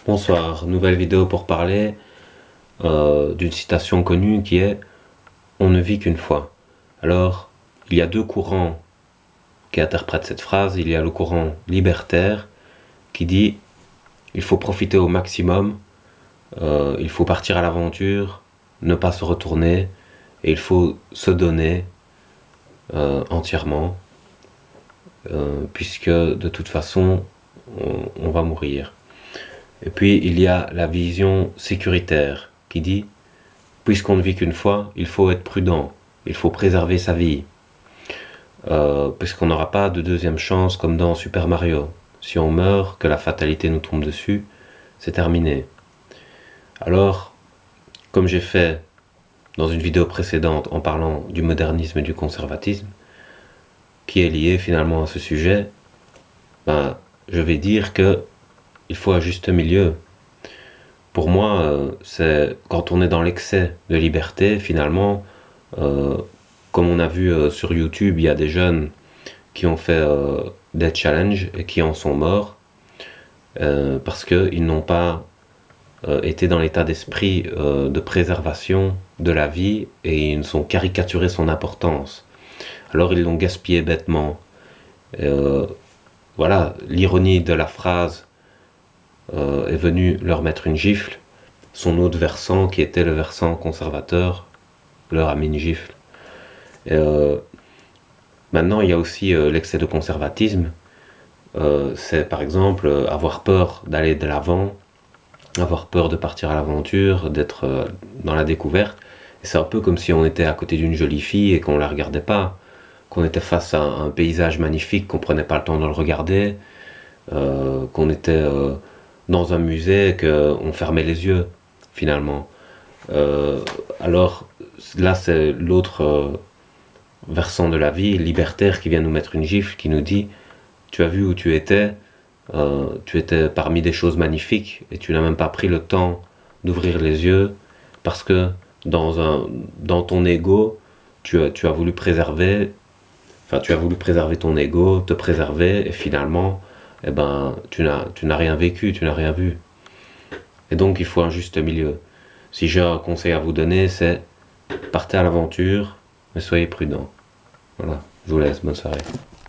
Bonsoir, nouvelle vidéo pour parler d'une citation connue qui est « On ne vit qu'une fois ». Alors, il y a deux courants qui interprètent cette phrase. Il y a le courant libertaire qui dit « Il faut profiter au maximum, il faut partir à l'aventure, ne pas se retourner, et il faut se donner entièrement, puisque de toute façon, on va mourir ». Et puis il y a la vision sécuritaire qui dit « Puisqu'on ne vit qu'une fois, il faut être prudent, il faut préserver sa vie, puisqu'on n'aura pas de deuxième chance comme dans Super Mario. Si on meurt, que la fatalité nous tombe dessus, c'est terminé. » Alors, comme j'ai fait dans une vidéo précédente en parlant du modernisme et du conservatisme, qui est lié finalement à ce sujet, je vais dire que il faut un juste milieu. Pour moi, c'est quand on est dans l'excès de liberté, finalement, comme on a vu sur YouTube, il y a des jeunes qui ont fait des challenges et qui en sont morts parce qu'ils n'ont pas été dans l'état d'esprit de préservation de la vie et ils ont caricaturé son importance. Alors ils l'ont gaspillé bêtement. Voilà, l'ironie de la phrase est venu leur mettre une gifle. Son autre versant, qui était le versant conservateur, leur a mis une gifle. Maintenant, il y a aussi l'excès de conservatisme. C'est par exemple avoir peur d'aller de l'avant, avoir peur de partir à l'aventure, d'être dans la découverte. Et c'est un peu comme si on était à côté d'une jolie fille et qu'on la regardait pas, qu'on était face à un paysage magnifique, qu'on prenait pas le temps de le regarder, qu'on était dans un musée, qu'on fermait les yeux, finalement. Alors, là, c'est l'autre versant de la vie, libertaire, qui vient nous mettre une gifle, qui nous dit « Tu as vu où tu étais parmi des choses magnifiques, et tu n'as même pas pris le temps d'ouvrir les yeux, parce que dans ton ego, tu as voulu préserver, tu as voulu préserver ton ego, te préserver, et finalement, eh ben, tu n'as rien vécu, tu n'as rien vu. Et donc il faut un juste milieu. Si j'ai un conseil à vous donner, c'est partez à l'aventure, mais soyez prudents. Voilà, je vous laisse, bonne soirée.